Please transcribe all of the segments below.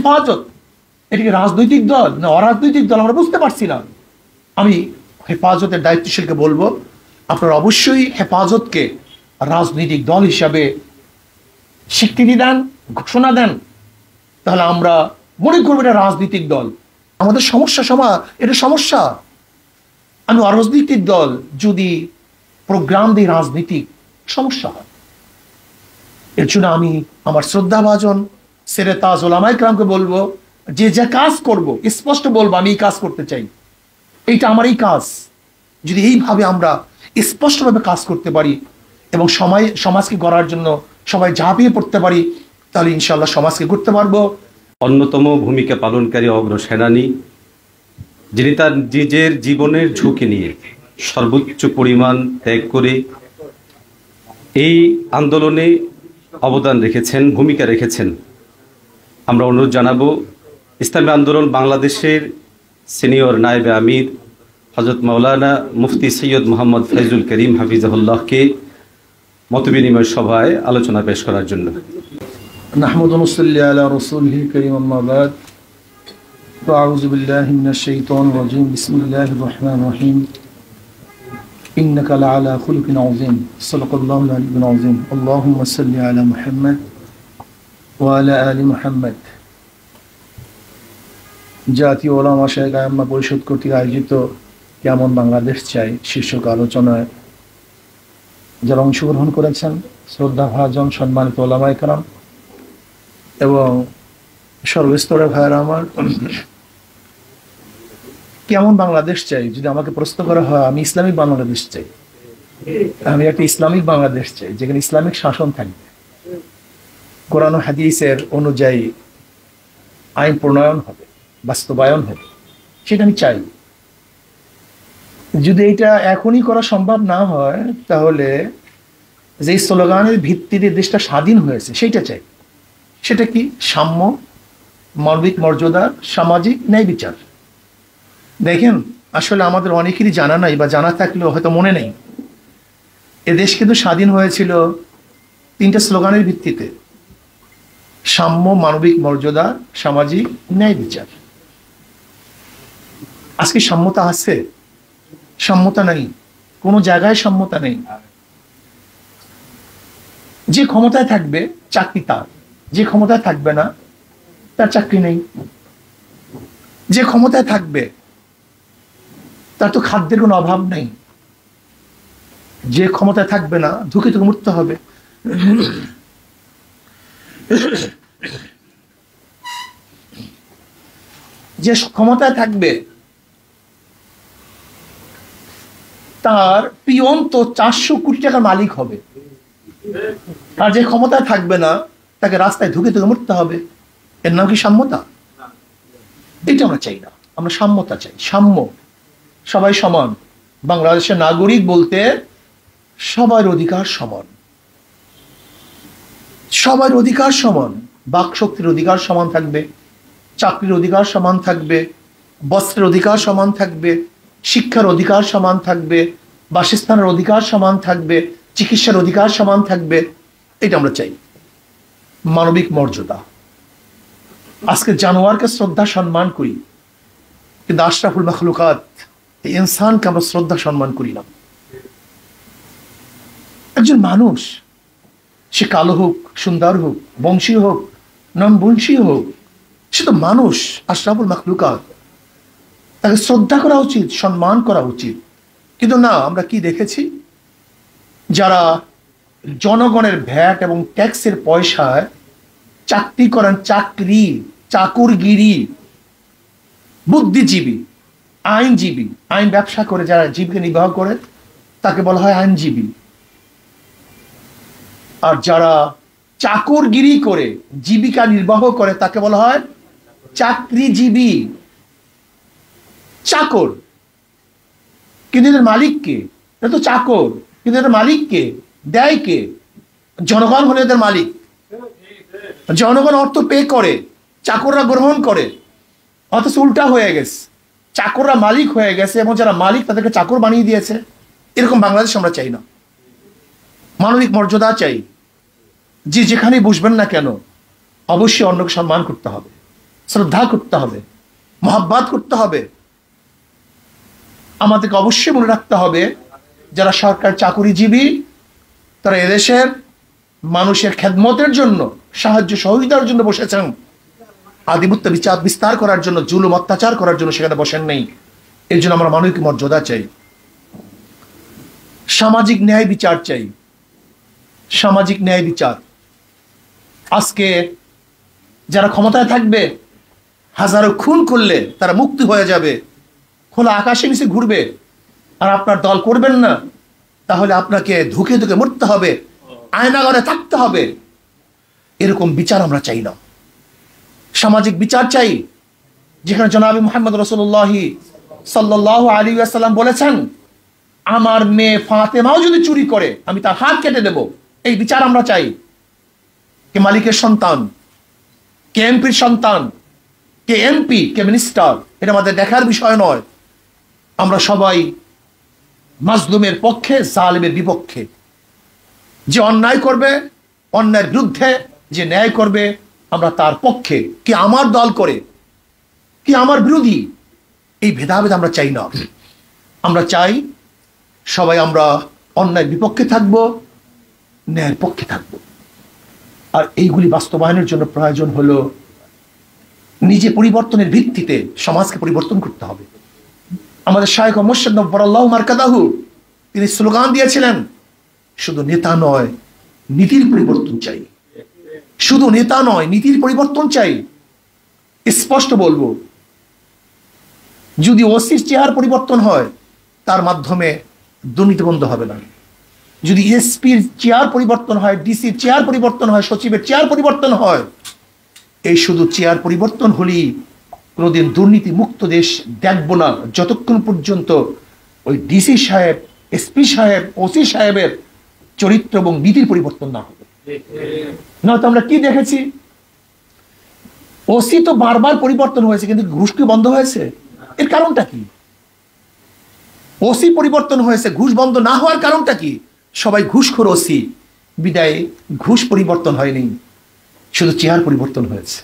হেফাজত, এটিকে রাজনৈতিক দল না অরাজনৈতিক দল আমরা বুঝতে পারছি না। আমি হেফাজতের দায়িত্বশীলকে বলবো, আপনারা অবশ্যই হেফাজতকে রাজনৈতিক দল হিসাবে স্বীকৃতি দেন, ঘোষণা দেন, তাহলে আমরা মনে করবো এটা রাজনৈতিক দল। আমাদের সমস্যা এটা সমস্যা। আমি অরাজনৈতিক দল যদি প্রোগ্রাম দিই রাজনীতিক, সমস্যা হয়। এর জন্য আমি আমার শ্রদ্ধাভাজন সেরে তাজ ওলামায়ে কেরামকে বলবো, যে যে কাজ করব স্পষ্ট বলবো আমি এই কাজ করতে চাই, এইটা আমার এই কাজ। যদি এইভাবে আমরা স্পষ্টভাবে কাজ করতে পারি এবং সমাজকে গড়ার জন্য সবাই ঝাঁপিয়ে পড়তে পারি, তাহলে ইনশাআল্লাহ সমাজকে গড়তে পারবো। অন্যতম ভূমিকা পালনকারী অগ্রসেনানী, যিনি তার নিজের জীবনের ঝুঁকি নিয়ে সর্বোচ্চ পরিমাণ ত্যাগ করে এই আন্দোলনে অবদান রেখেছেন, ভূমিকা রেখেছেন। আমরা অনুরোধ জানাবো ইসলামী আন্দোলন বাংলাদেশের সিনিয়র নায়েবে আমির হযরত মাওলানা মুফতি সৈয়দ মোহাম্মদ ফয়জুল করিম হাফিজাহুল্লাহকে মতবিনিময় সভায় আলোচনা পেশ করার জন্য। নাহমাদু ওয়া নুসাল্লি আলা রাসূলিল কারীম, আম্মা বাদ। আউযু বিল্লাহি মিনাশ শাইতানির রাজীম। বিসমিল্লাহির রহমানির রহিম। ইন্নাকা লাআলা খুলুকিন আযীম। সাল্লাল্লাহু আলাইহি ওয়া সাল্লাম। আল্লাহুম্মা সাল্লি আলা মুহাম্মদ ওয়া আলা আলি মুহাম্মদ। জাতীয় ওলামা শায়খ আইম্মা পরিষদ কর্তৃক আয়োজিত কেমন বাংলাদেশ চাই শীর্ষক আলোচনায় যারা অংশগ্রহণ করেছেন, শ্রদ্ধাভাজন সম্মানিত ওলামায়ে কেরাম এবং সর্বস্তরের ভাইয়েরা আমার, কেমন বাংলাদেশ চাই যদি আমাকে প্রশ্ন করা হয়, আমি ইসলামিক বাংলাদেশ চাই। আমি একটা ইসলামিক বাংলাদেশ চাই যেখানে ইসলামিক শাসন থাকবে, কোরআন ও হাদিসের অনুযায়ী আইন প্রণয়ন হবে, বাস্তবায়ন হবে, সেটা আমি চাই। যদি এটা এখনই করা সম্ভব না হয়, তাহলে যে স্লোগানের ভিত্তিতে দেশটা স্বাধীন হয়েছে সেইটা চাই। সেটা কি? সাম্য, মানবিক মর্যাদা, সামাজিক ন্যায় বিচার। দেখেন, আসলে আমাদের অনেকেরই জানা নাই, বা জানা থাকলেও হয়তো মনে নেই, এ দেশ কিন্তু স্বাধীন হয়েছিল তিনটা স্লোগানের ভিত্তিতে: সাম্য, মানবিক মর্যাদা, সামাজিক ন্যায় বিচার। আজকে সাম্যতা আছে? সাম্যতা নেই, কোনো জায়গায় সাম্যতা নেই। যে ক্ষমতায় থাকবে চাকরি তার, যে ক্ষমতায় থাকবে না তার চাকরি নেই। যে ক্ষমতায় থাকবে তার তো খাদ্যের কোনো অভাব নেই। যে ক্ষমতায় থাকবে না ধুকে থেকে মরতে হবে। যে ক্ষমতায় থাকবে তার পিয়ন তো 400 কোটি টাকার মালিক হবে। আর যে ক্ষমতায় থাকবে না তাকে রাস্তায় ধুকে ধুকে মরতে হবে। এর নাম কি সাম্যতা? এটা আমরা চাই না, আমরা সাম্যতা চাই। সাম্য, সবাই সমান। বাংলাদেশের নাগরিক বলতে সবার অধিকার সমান, সবার অধিকার সমান। বাক শক্তির অধিকার সমান থাকবে, চাকরির অধিকার সমান থাকবে, বস্ত্রের অধিকার সমান থাকবে, শিক্ষার অধিকার সমান থাকবে, বাসস্থানের অধিকার সমান থাকবে, চিকিৎসার অধিকার সমান থাকবে। এটা আমরা চাই। মানবিক মর্যাদা, আজকে জানোয়ারকে শ্রদ্ধা সম্মান করি, কিন্তু আশরাফুল মাখলুকাত এই ইনসানকে আমরা শ্রদ্ধা সম্মান করি না। একজন মানুষ, সে কালো হোক, সুন্দর হোক, বংশী হোক, নন বংশী হোক, সে তো মানুষ, আশরাফুল মাখলুকাত। তাকে শ্রদ্ধা করা উচিত, সম্মান করা উচিত। কিন্তু না, আমরা কি দেখেছি? যারা জনগণের ভ্যাট এবং ট্যাক্সের পয়সায় চাকরি করেন, চাকরি, চাকুরগিরি, বুদ্ধিজীবী, আইনজীবী, আইন ব্যবসা করে যারা জীবিকা নির্বাহ করে তাকে বলা হয় আইনজীবী। আর যারা চাকরগিরি করে জীবিকা নির্বাহ করে তাকে বলা হয় চাকরিজীবী। চাকর, কিন্তু এদের মালিক কে? এটা তো চাকর, কিন্তু এদের মালিক কে? দেয় কে? জনগণ হলে এদের মালিক। জনগণ অর্থ পে করে, চাকররা গ্রহণ করে। অথচ উল্টা হয়ে গেছে, চাকররা মালিক হয়ে গেছে এবং যারা মালিক তাদেরকে চাকর বানিয়ে দিয়েছে। এরকম বাংলাদেশ আমরা চাই না। মানবিক মর্যাদা চাই। যে যেখানেই বসবেন না কেন অবশ্যই অন্যকে সম্মান করতে হবে। শ্রদ্ধা করতে হবে, মহাব্বত করতে হবে। আমাদেরকে অবশ্যই মনে রাখতে হবে যারা সরকার চাকুরিজীবী তারা এদেশের মানুষের খেদমতের জন্য, সাহায্য সহযোগিতার জন্য বসেছেন। আধিপত্য বিচার বিস্তার করার জন্য, জুলুম অত্যাচার করার জন্য সেখানে বসেন নেই। এর জন্য আমরা মানবিক মর্যাদা চাই, সামাজিক ন্যায় বিচার চাই, সামাজিক ন্যায় বিচার। আজকে যারা ক্ষমতায় থাকবে হাজারো খুন করলে তারা মুক্তি হয়ে যাবে, খোলা আকাশে নিচে ঘুরবে, আর আপনার দল করবেন না, তাহলে আপনাকে ধুকে ধুকে মরতে হবে, আয়নাঘরে থাকতে হবে। এরকম বিচার আমরা চাই না। সামাজিক বিচার চাই, যেখানে জনাবি মুহাম্মদ রাসূলুল্লাহ সাল্লাল্লাহু আলাইহি ওয়াসাল্লাম বলেছেন, আমার মেয়ে ফাতেমাও যদি চুরি করে আমি তার হাত কেটে দেব। এই বিচার আমরা চাই। কে মালিকের সন্তান, কে এমপির সন্তান, কে এমপি, কে মিনিস্টার, এটা আমাদের দেখার বিষয় নয়। আমরা সবাই মাজলুমের পক্ষে, জালেমের বিপক্ষে। যে অন্যায় করবে অন্যায়ের বিরুদ্ধে, যে ন্যায় করবে আমরা তার পক্ষে। কি আমার দল করে, কি আমার বিরোধী, এই ভেদাভেদ আমরা চাই না। আমরা চাই সবাই আমরা অন্যায়ের বিপক্ষে থাকবো, ন্যায়ের পক্ষে থাকবো। আর এইগুলি বাস্তবায়নের জন্য প্রয়োজন হলো নিজে পরিবর্তনের ভিত্তিতে সমাজকে পরিবর্তন করতে হবে। আমাদের শায়খ মুর্শিদ নব্বরাল্লাহু মারকাদাহু তিনি স্লোগান দিয়েছিলেন, শুধু নেতা নয় নীতির পরিবর্তন চাই, শুধু নেতা নয় নীতির পরিবর্তন চাই। স্পষ্ট বলবো, যদি ওসির চেয়ার পরিবর্তন হয় তার মাধ্যমে দুর্নীতি বন্ধ হবে না। যদি এসপির চেয়ার পরিবর্তন হয়, ডিসির চেয়ার পরিবর্তন হয়, সচিবের চেয়ার পরিবর্তন হয়, এই শুধু চেয়ার পরিবর্তন হলেই কোনোদিন দুর্নীতি মুক্ত দেশ দেখব না, যতক্ষণ পর্যন্ত ওই ডিসি সাহেব, এসপি সাহেব, ওসি সাহেবের চরিত্র এবং নীতির পরিবর্তন না হবে। নয়তো আমরা কি দেখেছি, ওসি তো বারবার পরিবর্তন হয়েছে কিন্তু ঘুষ কি বন্ধ হয়েছে? এর কারণটা কি? ওসি পরিবর্তন হয়েছে, ঘুষ বন্ধ না হওয়ার কারণটা কি? সবাই ঘুষখোর ওসি, বিদায় ঘুষ পরিবর্তন হয়নি, শুধু চেয়ার পরিবর্তন হয়েছে।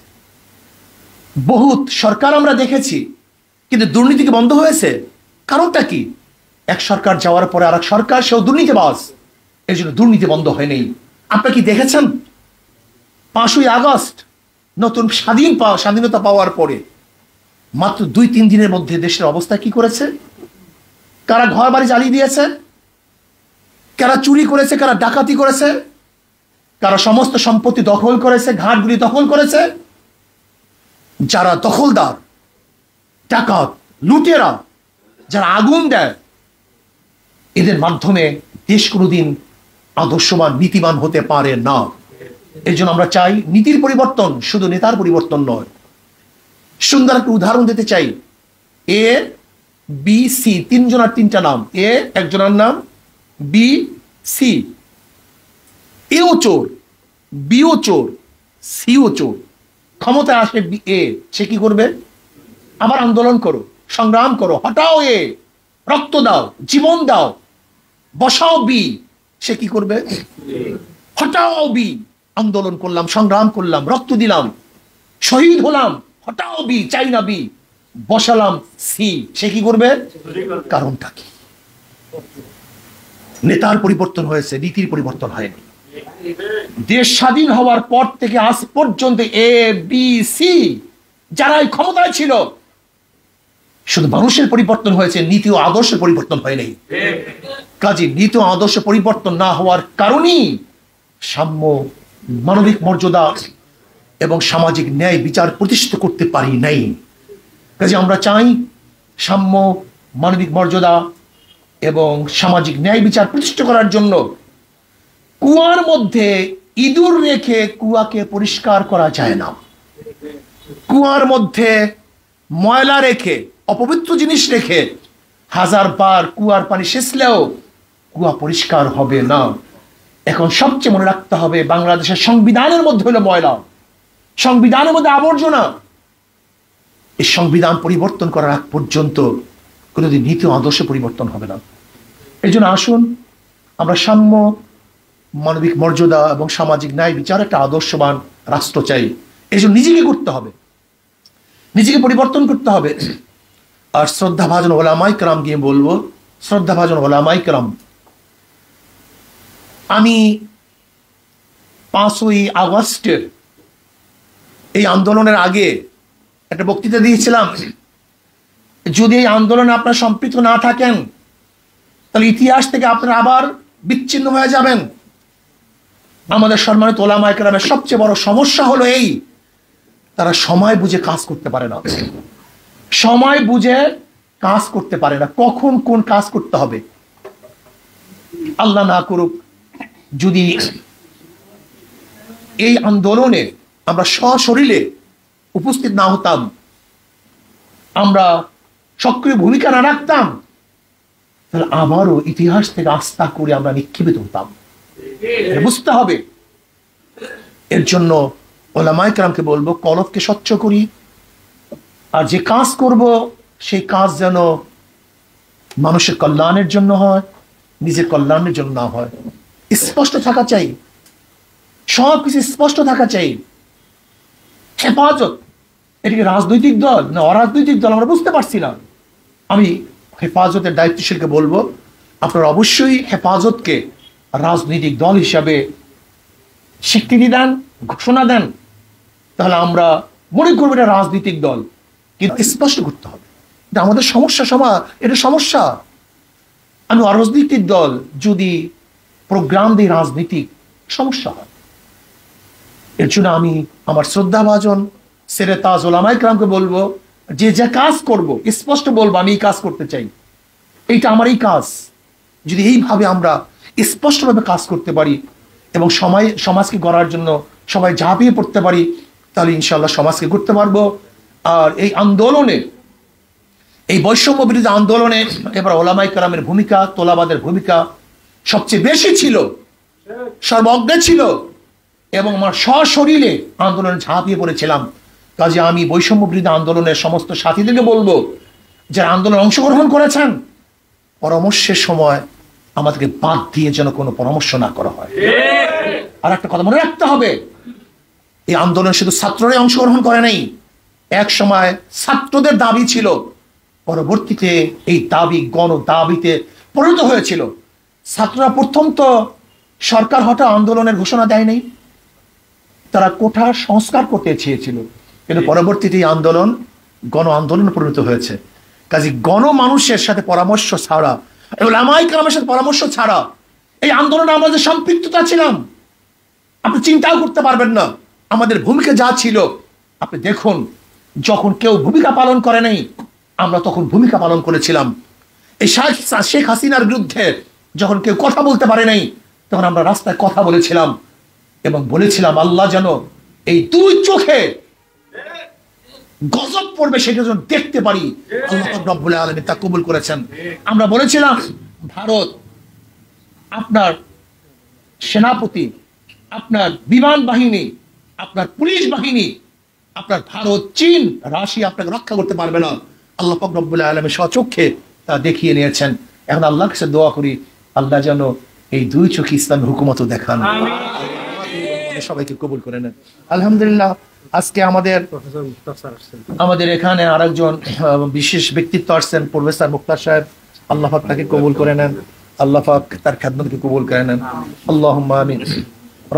বহুত সরকার আমরা দেখেছি কিন্তু দুর্নীতি কি বন্ধ হয়েছে? কারণটা কি? এক সরকার যাওয়ার পরে আর এক সরকার, সেও দুর্নীতিবাজ, এই জন্য দুর্নীতি বন্ধ হয়নি। আপনারা কি দেখেছেন 5ই আগস্ট নতুন স্বাধীনতা পাওয়ার পরে মাত্র 2-3 দিনের মধ্যে দেশের অবস্থা কি করেছে? কারা ঘর বাড়ি জ্বালিয়ে দিয়েছে, কারা চুরি করেছে, কারা ডাকাতি করেছে, কারা সমস্ত সম্পত্তি দখল করেছে, ঘাটগুলি দখল করেছে। যারা দখলদার, ডাকাত, লুটেরা, যারা আগুন দেয়, এদের মাধ্যমে দেশ কোনোদিন আদর্শবান নীতিবান হতে পারে না। এই জন্য আমরা চাই নীতির পরিবর্তন, শুধু নেতার পরিবর্তন নয়। সুন্দর একটা উদাহরণ দিতে চাই। এ বি সি, 3 জনের 3টা নাম। এ একজনের নাম, বি সি। এও চোর, বিও চোর, সিও চোর। ক্ষমতায় আসে এ, সে কি করবে? আবার আন্দোলন করো, সংগ্রাম করো, হটাও এ, রক্ত দাও, জীবন দাও, বসাও বি। সে কি করবে? হটাও বি। আন্দোলন করলাম, সংগ্রাম করলাম, রক্ত দিলাম, শহীদ হলাম, হটাও বি, চাই না বি, বসালাম সি। সে কি করবে? কারণটা কি? নেতার পরিবর্তন হয়েছে, নীতির পরিবর্তন হয়নি। দেশ স্বাধীন হওয়ার পর থেকে আজ পর্যন্ত এ বি সি যারাই ক্ষমতায় ছিল, শুধু মানুষের পরিবর্তন হয়েছে, নীতি ও আদর্শের পরিবর্তন হয়নি। কাজে নীতি ও আদর্শ পরিবর্তন না হওয়ার কারণেই সাম্য, মানবিক মর্যাদা এবং সামাজিক ন্যায় বিচার প্রতিষ্ঠিত করতে পারি নাই। কাজে আমরা চাই সাম্য, মানবিক মর্যাদা এবং সামাজিক ন্যায় বিচার প্রতিষ্ঠা করার জন্য কুয়ার মধ্যে ইঁদুর রেখে কুয়াকে পরিষ্কার করা যায় না। কুয়ার মধ্যে ময়লা রেখে, অপবিত্র জিনিস রেখে 1000 বার কুয়ার পানি সেচলেও কুয়া পরিষ্কার হবে না। এখন সবচেয়ে মনে রাখতে হবে, বাংলাদেশের সংবিধানের মধ্যে হলো ময়লা, সংবিধানের মধ্যে আবর্জনা। এই সংবিধান পরিবর্তন করার আগ পর্যন্ত কোনোদিন নীতি ও আদর্শ পরিবর্তন হবে না। এই জন্য আসুন আমরা সাম্য, মানবিক মর্যাদা এবং সামাজিক ন্যায় বিচার একটা আদর্শবান রাষ্ট্র চাই। এই জন্য নিজেকে করতে হবে। নিজেকে পরিবর্তন করতে হবে। আর শ্রদ্ধাভাজন ওলামায়ে কেরাম গিয়ে বলবো, শ্রদ্ধাভাজন ওলামায়ে কেরাম, আমি 5ই আগস্টের এই আন্দোলনের আগে একটা বক্তৃতা দিয়েছিলাম, যদি এই আন্দোলনে আপনারা সম্পৃক্ত না থাকেন তাহলে ইতিহাস থেকে আপনারা আবার বিচ্ছিন্ন হয়ে যাবেন। আমাদের সম্মানিত ওলামায়ে কেরামের সবচেয়ে বড় সমস্যা হলো এই, তারা সময় বুঝে কাজ করতে পারে না। সময় বুঝে কাজ করতে পারে না, কখন কোন কাজ করতে হবে। আল্লাহ না করুক যদি এই আন্দোলনে আমরা সশরীরে উপস্থিত না হতাম, আমরা সক্রিয় ভূমিকা না রাখতাম, তাহলে আবারও ইতিহাস থেকে আস্থা করে আমরা নিক্ষেপিত হতাম। বুঝতে হবে। এর জন্য ওলামায়ে কেরামকে বলবো, কলবকে স্বচ্ছ করি, আর যে কাজ করব সেই কাজ যেন মানুষের কল্যাণের জন্য হয়, নিজের কল্যাণের জন্য না হয়। স্পষ্ট থাকা চাই, সবকিছু স্পষ্ট থাকা চাই। হেফাজত এটা কি রাজনৈতিক দল না অরাজনৈতিক দল আমরা বুঝতে পারছি না। আমি হেফাজতের দায়িত্বশীলকে বলবো, আপনারা অবশ্যই হেফাজতকে রাজনৈতিক দল হিসাবে স্বীকৃতি দেন, ঘোষণা দেন, তাহলে আমরা মনে করবো এটা রাজনৈতিক দল। কিন্তু স্পষ্ট করতে হবে, এটা আমাদের সমস্যা, এটা সমস্যা। আমি অরাজনৈতিক দল যদি প্রোগ্রাম দিই রাজনীতিক, সমস্যা হয়। এর জন্য আমি আমার শ্রদ্ধাভাজন সেরে তাজ ওলামায়ে কেরামকে বলবো, যে যে কাজ করব স্পষ্ট বলবো আমি এই কাজ করতে চাই, এইটা আমার এই কাজ। যদি এইভাবে আমরা স্পষ্টভাবে কাজ করতে পারি এবং সমাজকে গড়ার জন্য সবাই ঝাঁপিয়ে পড়তে পারি, তাহলে ইনশাআল্লাহ সমাজকে গড়তে পারবো। আর এই আন্দোলনে, এই বৈষম্য বিরোধী আন্দোলনে এবার ওলামায়ে কেরামের ভূমিকা, তোলাবাদের ভূমিকা সবচেয়ে বেশি ছিল, সর্বজ্ঞ ছিল, এবং আমার সশরীরে আন্দোলনে ঝাঁপিয়ে পড়েছিলাম। কাজে আমি বৈষম্য বিরোধী আন্দোলনের সমস্ত সাথীদেরকে বলবো, যারা আন্দোলনে অংশগ্রহণ করেছেন, পরামর্শের সময় আমাদেরকে বাদ দিয়ে যেন কোনো পরামর্শ না করা হয়। আর একটা কথা মনে রাখতে হবে, এই আন্দোলন শুধু ছাত্ররাই অংশগ্রহণ করে নাই। এক সময় ছাত্রদের দাবি ছিল, পরবর্তীতে এই দাবি গণ দাবিতে পরিণত হয়েছিল। ছাত্ররা প্রথম তো সরকার হঠাৎ আন্দোলনের ঘোষণা দেয় নাই, তারা কোঠা সংস্কার করতে চেয়েছিল, কিন্তু পরবর্তীতে এই আন্দোলন গণ আন্দোলনে পরিণত হয়েছে। কাজে গণমানুষের সাথে পরামর্শ ছাড়া, ওলামায়ে কেরামের সাথে পরামর্শ ছাড়া এই আন্দোলনে আমরা যে সম্পৃক্ততা ছিলাম, আপনি চিন্তাও করতে পারবেন না আমাদের ভূমিকা যা ছিল। আপনি দেখুন, যখন কেউ ভূমিকা পালন করে নাই, আমরা তখন ভূমিকা পালন করেছিলাম। এই শেখ হাসিনার বিরুদ্ধে যখন কেউ কথা বলতে পারে নাই, তখন আমরা রাস্তায় কথা বলেছিলাম এবং বলেছিলাম আল্লাহ যেন এই দুই চোখে গজব পড়বে সেটা যেন দেখতে পারি। আল্লাহ রাব্বুল আলামিন তা কবুল করেছেন। আমরা বলেছিলাম, ভারত, আপনার সেনাপতি, আপনার বিমান বাহিনী, আপনার পুলিশ বাহিনী, আপনার ভারত, চীন, রাশিয়া আপনাকে রক্ষা করতে পারবে না। আল্লাহ পাক রব্বুল আলামিন স্বচক্ষে তা দেখিয়ে নিয়েছেন। এখন আল্লাহর কাছে দোয়া করি, আল্লাহ যেন এই দুই চোখে ইসলামের হুকুমতও দেখান, সবাইকে কবুল করে নেন। আলহামদুলিল্লাহ, আজকে আমাদের এখানে আরেকজন বিশেষ ব্যক্তিত্ব আসছেন, প্রফেসর মুক্তার সাহেব। আল্লাহ পাক তাকে কবুল করে নেন, আল্লাহ পাক তার খেদমতকে কবুল করে নেন। আল্লাহুম্মা আমিন।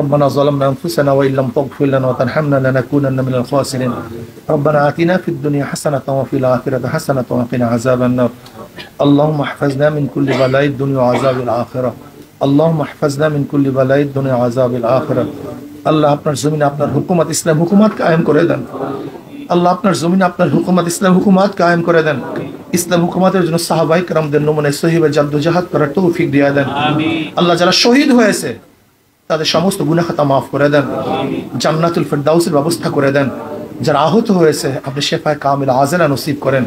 ربنا ظلمنا أنفسنا وإن لم تغفر لنا وترحمنا لنكونن من الخاسرين ربنا آتنا في الدنيا حسنة وفي الآخرة حسنة وقنا عذاب النار اللهم احفظنا من كل بلاء الدنيا وعذاب الآخرة اللهم احفظنا من كل بلاء الدنيا وعذاب الآخرة আল্লাহ আপনার জমিনে আপনার হুকুমত ইসলাম হুকুমত কায়েম করে দেন। আল্লাহ আপনার জমিনে আপনার হুকুমত ইসলাম হুকুমত কায়েম করে দেন। ইসলাম হুকুমতের জন্য সাহাবায়ে কেরামদের নমুনা সহিবে জাদ্দোজাহাদ করার তৌফিক দিয়ে দেন। আল্লাহ যারা শহীদ হয়েছে তাদের সমস্ত গুনাহ খাতা মাফ করে দেন, জান্নাতুল ফিরদাউসের ব্যবস্থা করে দেন। যারা আহত হয়েছে আপনি শেফায়ে কামিল আজেলা নসিব করেন।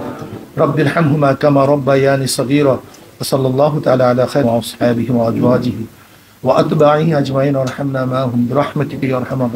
রব্বির হামহুমা কামা রব্বায়ানি সগীরা ওয়া সাল্লাল্লাহু তাআলা আলা খায়রি আসহাবিহি ওয়া আজওয়াজিহি ওয়া আতবাইহি আজমাইন ওয়া রহমনা মাহুম বিরহমাতিকা ইয়া আরহামার